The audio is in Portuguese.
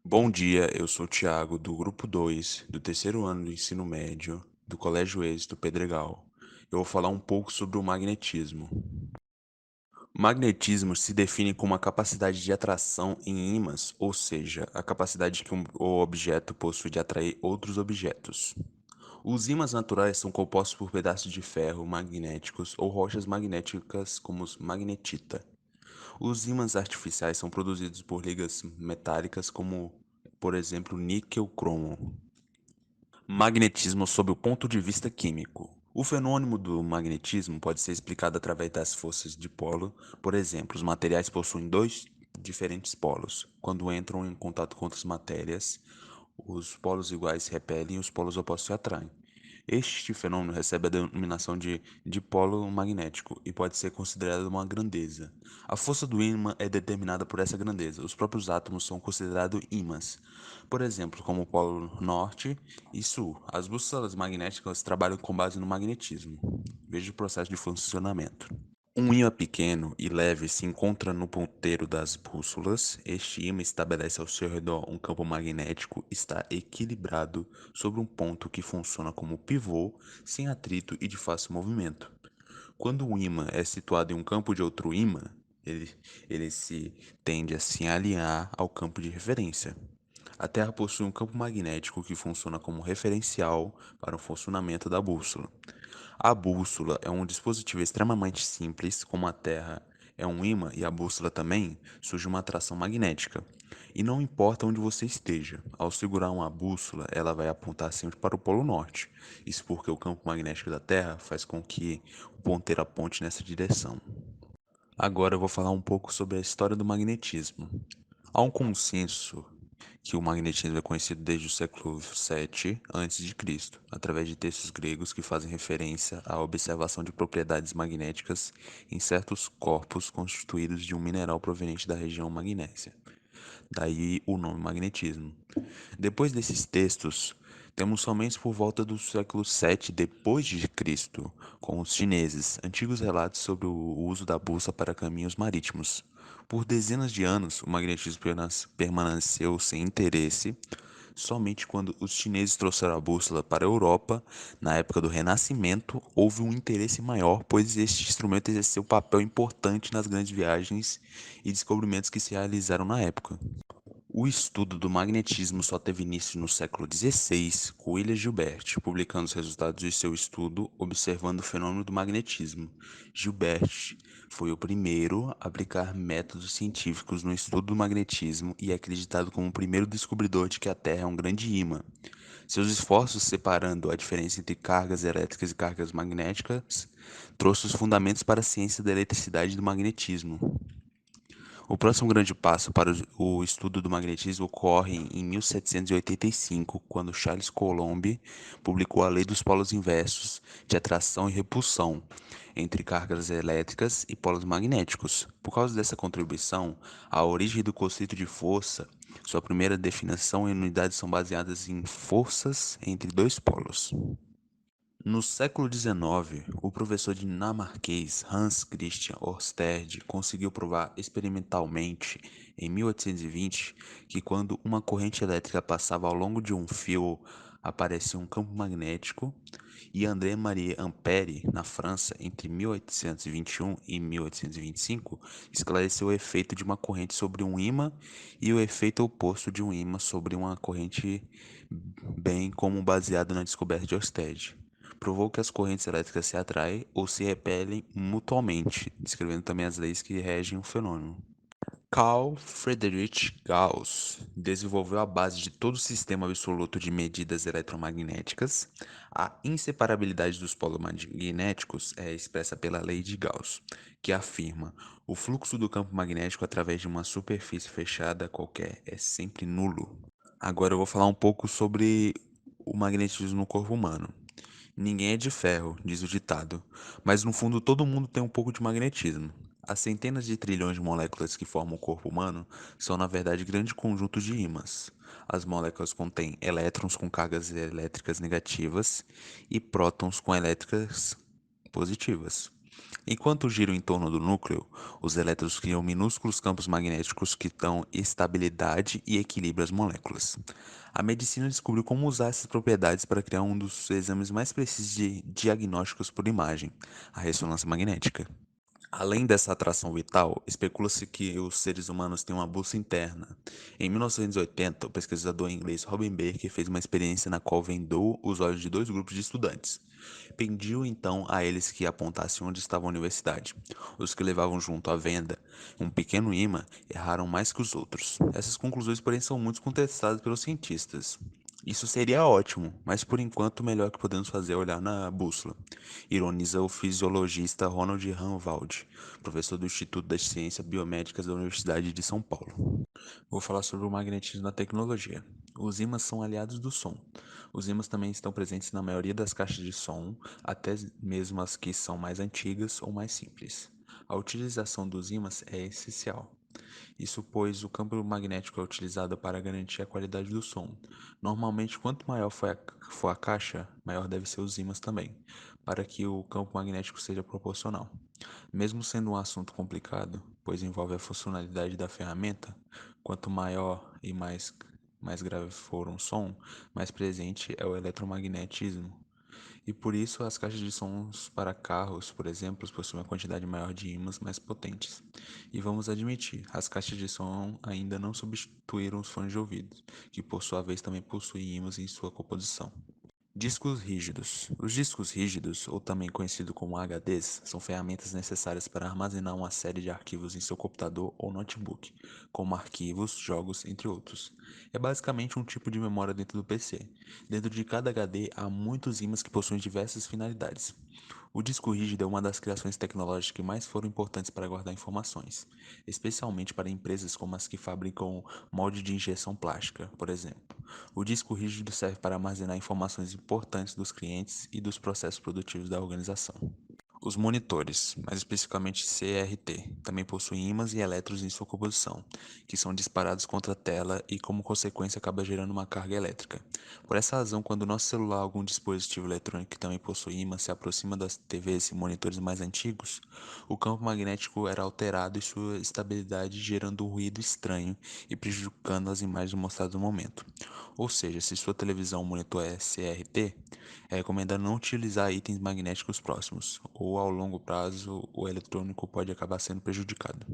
Bom dia, eu sou o Thiago, do grupo 2, do terceiro ano do ensino médio, do Colégio Êxito Pedregal. Eu vou falar um pouco sobre o magnetismo. O magnetismo se define como a capacidade de atração em ímãs, ou seja, a capacidade que o objeto possui de atrair outros objetos. Os ímãs naturais são compostos por pedaços de ferro magnéticos ou rochas magnéticas como os magnetita. Os ímãs artificiais são produzidos por ligas metálicas como, por exemplo, níquel-cromo. Magnetismo sob o ponto de vista químico. O fenômeno do magnetismo pode ser explicado através das forças de polo. Por exemplo, os materiais possuem dois diferentes polos. Quando entram em contato com outras matérias, os polos iguais se repelem e os polos opostos se atraem. Este fenômeno recebe a denominação de dipolo magnético e pode ser considerado uma grandeza. A força do ímã é determinada por essa grandeza. Os próprios átomos são considerados ímãs. Por exemplo, como o polo norte e sul. As bússolas magnéticas trabalham com base no magnetismo. Veja o processo de funcionamento. Um ímã pequeno e leve se encontra no ponteiro das bússolas. Este ímã estabelece ao seu redor um campo magnético e está equilibrado sobre um ponto que funciona como pivô, sem atrito e de fácil movimento. Quando um ímã é situado em um campo de outro ímã, ele, ele se tende a se alinhar ao campo de referência. A Terra possui um campo magnético que funciona como referencial para o funcionamento da bússola. A bússola é um dispositivo extremamente simples, como a Terra é um ímã e a bússola também, surge uma atração magnética. E não importa onde você esteja, ao segurar uma bússola, ela vai apontar sempre para o Polo Norte. Isso porque o campo magnético da Terra faz com que o ponteiro aponte nessa direção. Agora eu vou falar um pouco sobre a história do magnetismo. Há um consenso que o magnetismo é conhecido desde o século VII a.C., através de textos gregos que fazem referência à observação de propriedades magnéticas em certos corpos constituídos de um mineral proveniente da região magnésia. Daí o nome magnetismo. Depois desses textos, temos somente por volta do século VII depois de Cristo, com os chineses, antigos relatos sobre o uso da bússola para caminhos marítimos. Por dezenas de anos, o magnetismo permaneceu sem interesse. Somente quando os chineses trouxeram a bússola para a Europa, na época do Renascimento, houve um interesse maior, pois este instrumento exerceu um papel importante nas grandes viagens e descobrimentos que se realizaram na época. O estudo do magnetismo só teve início no século XVI, com William Gilbert, publicando os resultados de seu estudo observando o fenômeno do magnetismo. Gilbert foi o primeiro a aplicar métodos científicos no estudo do magnetismo e é acreditado como o primeiro descobridor de que a Terra é um grande ímã. Seus esforços separando a diferença entre cargas elétricas e cargas magnéticas trouxe os fundamentos para a ciência da eletricidade e do magnetismo. O próximo grande passo para o estudo do magnetismo ocorre em 1785, quando Charles Coulomb publicou a Lei dos Polos Inversos de Atração e Repulsão entre cargas elétricas e polos magnéticos. Por causa dessa contribuição, a origem do conceito de força, sua primeira definição e unidades são baseadas em forças entre dois polos. No século XIX, o professor dinamarquês Hans Christian Ørsted conseguiu provar experimentalmente, em 1820, que quando uma corrente elétrica passava ao longo de um fio, aparecia um campo magnético, e André-Marie Ampère, na França, entre 1821 e 1825, esclareceu o efeito de uma corrente sobre um ímã e o efeito oposto de um ímã sobre uma corrente, bem como baseado na descoberta de Ørsted. Provou que as correntes elétricas se atraem ou se repelem mutuamente, descrevendo também as leis que regem o fenômeno. Carl Friedrich Gauss desenvolveu a base de todo o sistema absoluto de medidas eletromagnéticas. A inseparabilidade dos polos magnéticos é expressa pela lei de Gauss, que afirma: o fluxo do campo magnético através de uma superfície fechada qualquer é sempre nulo. Agora eu vou falar um pouco sobre o magnetismo no corpo humano. Ninguém é de ferro, diz o ditado, mas no fundo todo mundo tem um pouco de magnetismo. As centenas de trilhões de moléculas que formam o corpo humano são, na verdade, grandes conjuntos de ímãs. As moléculas contêm elétrons com cargas elétricas negativas e prótons com elétricas positivas. Enquanto giram em torno do núcleo, os elétrons criam minúsculos campos magnéticos que dão estabilidade e equilíbrio às moléculas. A medicina descobriu como usar essas propriedades para criar um dos exames mais precisos de diagnósticos por imagem, a ressonância magnética. Além dessa atração vital, especula-se que os seres humanos têm uma busca interna. Em 1980, o pesquisador inglês Robin Baker fez uma experiência na qual vendou os olhos de dois grupos de estudantes. Pediu então a eles que apontassem onde estava a universidade. Os que levavam junto à venda um pequeno imã erraram mais que os outros. Essas conclusões, porém, são muito contestadas pelos cientistas. Isso seria ótimo, mas por enquanto o melhor que podemos fazer é olhar na bússola, ironiza o fisiologista Ronald Ranwald, professor do Instituto das Ciências Biomédicas da Universidade de São Paulo. Vou falar sobre o magnetismo na tecnologia. Os ímãs são aliados do som. Os ímãs também estão presentes na maioria das caixas de som, até mesmo as que são mais antigas ou mais simples. A utilização dos ímãs é essencial. Isso pois o campo magnético é utilizado para garantir a qualidade do som. Normalmente, quanto maior for a caixa, maior deve ser os ímãs também, para que o campo magnético seja proporcional. Mesmo sendo um assunto complicado, pois envolve a funcionalidade da ferramenta, quanto maior e mais grave for um som, mais presente é o eletromagnetismo. E por isso as caixas de sons para carros, por exemplo, possuem uma quantidade maior de ímãs mais potentes. E vamos admitir, as caixas de som ainda não substituíram os fones de ouvido, que por sua vez também possuem ímãs em sua composição. Discos rígidos. Os discos rígidos, ou também conhecidos como HDs, são ferramentas necessárias para armazenar uma série de arquivos em seu computador ou notebook, como arquivos, jogos, entre outros. É basicamente um tipo de memória dentro do PC. Dentro de cada HD há muitos ímãs que possuem diversas finalidades. O disco rígido é uma das criações tecnológicas que mais foram importantes para guardar informações, especialmente para empresas como as que fabricam molde de injeção plástica, por exemplo. O disco rígido serve para armazenar informações importantes dos clientes e dos processos produtivos da organização. Os monitores, mais especificamente CRT, também possuem ímãs e elétrons em sua composição, que são disparados contra a tela e, como consequência, acaba gerando uma carga elétrica. Por essa razão, quando nosso celular ou algum dispositivo eletrônico que também possui ímã se aproxima das TVs e monitores mais antigos, o campo magnético era alterado e sua estabilidade gerando um ruído estranho e prejudicando as imagens mostradas no momento. Ou seja, se sua televisão ou monitor é CRT, é recomendado não utilizar itens magnéticos próximos, ou ao longo prazo o eletrônico pode acabar sendo prejudicado.